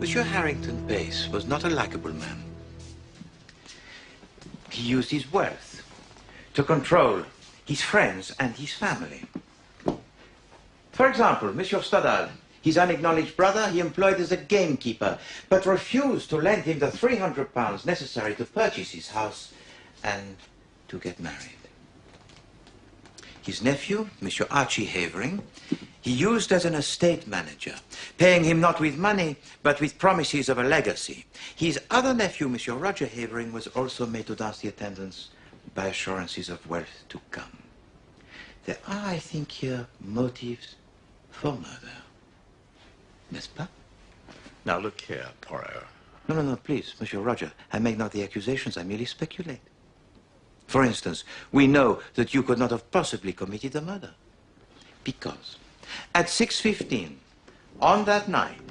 Monsieur Harrington Pace was not a likable man. He used his wealth to control his friends and his family. For example, Monsieur Stoddard, his unacknowledged brother, he employed as a gamekeeper, but refused to lend him the £300 necessary to purchase his house and to get married. His nephew, Monsieur Archie Havering, he used as an estate manager, paying him not with money, but with promises of a legacy. His other nephew, Monsieur Roger Havering, was also made to dance the attendance by assurances of wealth to come. There are, I think, here motives for murder. N'est-ce pas? Now, look here, Poaro. No, please, Monsieur Roger. I make not the accusations, I merely speculate. For instance, we know that you could not have possibly committed the murder. Because at 6:15, on that night,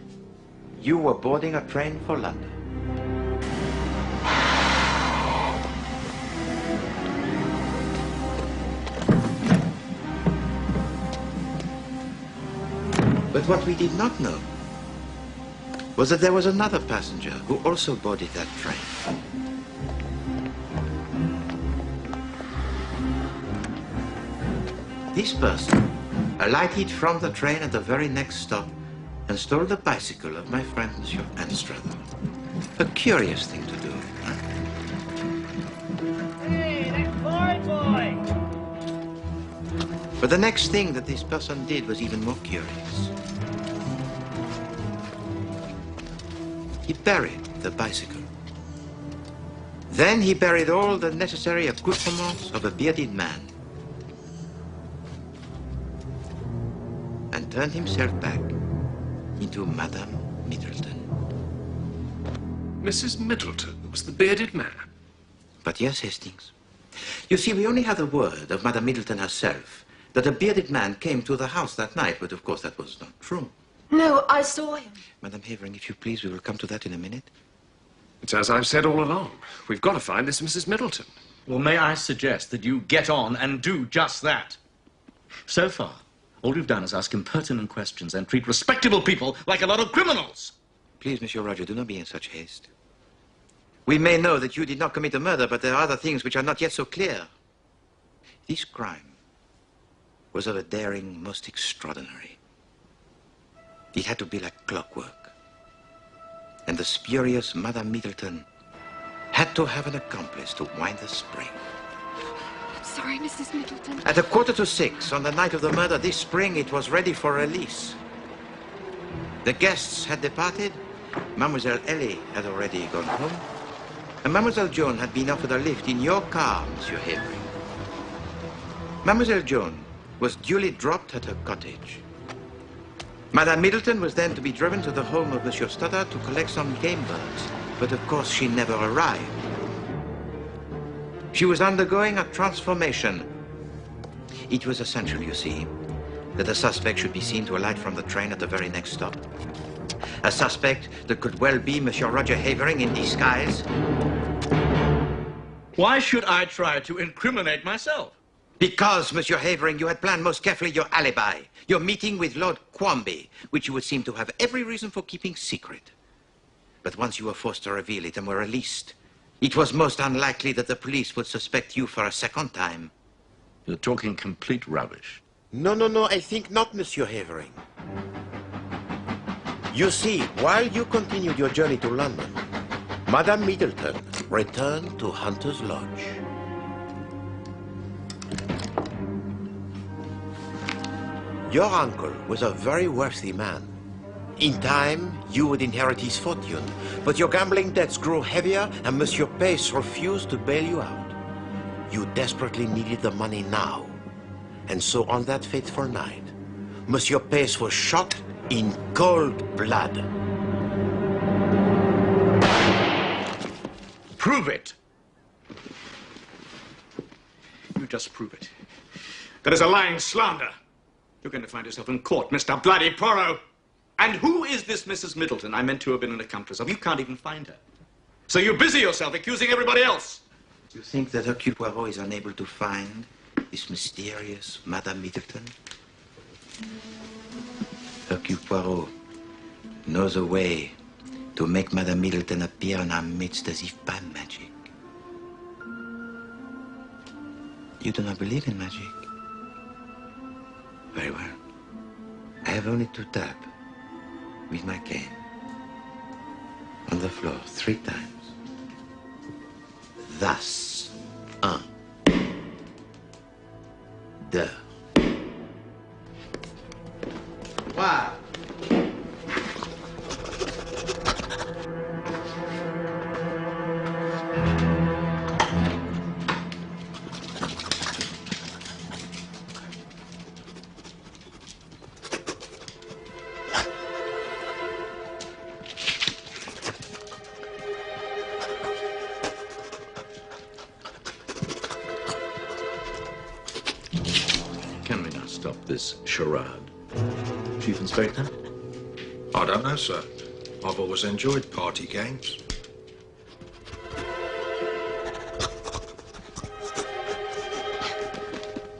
you were boarding a train for London. But what we did not know was that there was another passenger who also boarded that train. This person alighted from the train at the very next stop and stole the bicycle of my friend, Monsieur Anstruther. A curious thing to do, huh? Hey, that boy! But the next thing that this person did was even more curious. He buried the bicycle. Then he buried all the necessary accoutrements of a bearded man. And turned himself back into Madame Middleton. Mrs. Middleton was the bearded man? But yes, Hastings. You see, we only have the word of Madame Middleton herself that a bearded man came to the house that night, but of course that was not true. No, I saw him. Madame Havering, if you please, we will come to that in a minute. It's as I've said all along. We've got to find this Mrs. Middleton. Well, may I suggest that you get on and do just that? So far, all you've done is ask impertinent questions and treat respectable people like a lot of criminals. Please, Monsieur Roger, do not be in such haste. We may know that you did not commit the murder, but there are other things which are not yet so clear. This crime was of a daring most extraordinary. It had to be like clockwork. And the spurious Madame Middleton had to have an accomplice to wind the spring. Sorry, Mrs. Middleton. At 5:45 on the night of the murder, this spring, it was ready for release. The guests had departed. Mademoiselle Ellie had already gone home. And Mademoiselle Joan had been offered a lift in your car, Monsieur Havering. Mademoiselle Joan was duly dropped at her cottage. Madame Middleton was then to be driven to the home of Monsieur Stoddard to collect some game birds. But of course, she never arrived. She was undergoing a transformation. It was essential, you see, that the suspect should be seen to alight from the train at the very next stop. A suspect that could well be Monsieur Roger Havering in disguise. Why should I try to incriminate myself? Because, Monsieur Havering, you had planned most carefully your alibi, your meeting with Lord Quamby, which you would seem to have every reason for keeping secret. But once you were forced to reveal it and were released, it was most unlikely that the police would suspect you for a second time. You're talking complete rubbish. No, I think not, Monsieur Havering. You see, while you continued your journey to London, Madame Middleton returned to Hunter's Lodge. Your uncle was a very wealthy man. In time, you would inherit his fortune, but your gambling debts grew heavier and Monsieur Pace refused to bail you out. You desperately needed the money now. And so on that fateful night, Monsieur Pace was shot in cold blood. Prove it. You just prove it. That is a lying slander. You're going to find yourself in court, Mr. Bloody Poaro. And who is this Mrs. Middleton I meant to have been an accomplice of? You can't even find her. So you busy yourself accusing everybody else. You think that Hercule Poirot is unable to find this mysterious Madame Middleton? Hercule Poirot knows a way to make Madame Middleton appear in our midst as if by magic. You do not believe in magic? Very well. I have only to tap with my cane on the floor 3 times. Thus. 1, 2, 3. Can we now stop this charade? Chief Inspector? I don't know, sir. I've always enjoyed party games.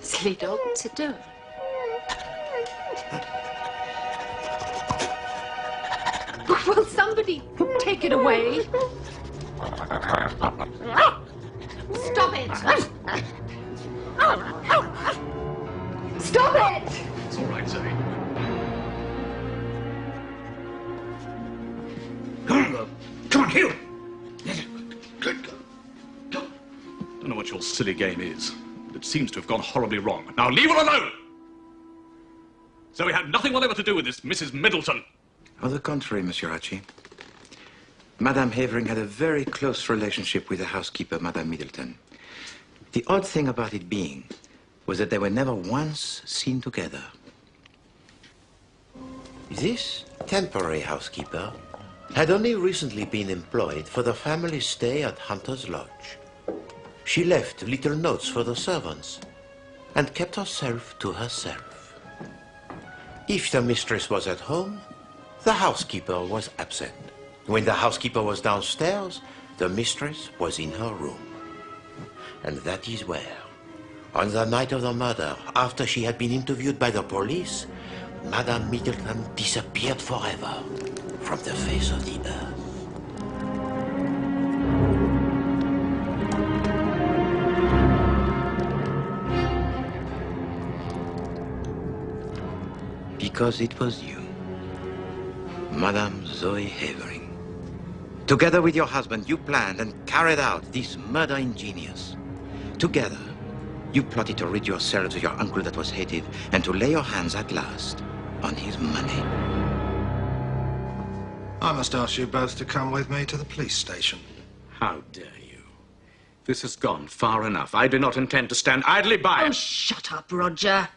Silly dog, sit down. Will somebody take it away? Stop it! Stop it! It's all right, Zoe. Come on, Hugh! Don't know what your silly game is, but it seems to have gone horribly wrong. Now leave her alone! So we had nothing whatever to do with this Mrs. Middleton. On the contrary, Monsieur Archie. Madame Havering had a very close relationship with the housekeeper, Madame Middleton. The odd thing about it being was that they were never once seen together. This temporary housekeeper had only recently been employed for the family's stay at Hunter's Lodge. She left little notes for the servants and kept herself to herself. If the mistress was at home, the housekeeper was absent. When the housekeeper was downstairs, the mistress was in her room. And that is where, on the night of the murder, after she had been interviewed by the police, Madame Middleton disappeared forever from the face of the earth. Because it was you, Madame Zoe Havering. Together with your husband, you planned and carried out this murder in genius. Together, you plotted to rid yourselves of your uncle that was hated and to lay your hands at last on his money. I must ask you both to come with me to the police station. How dare you? This has gone far enough. I do not intend to stand idly by. Oh, shut up, Roger.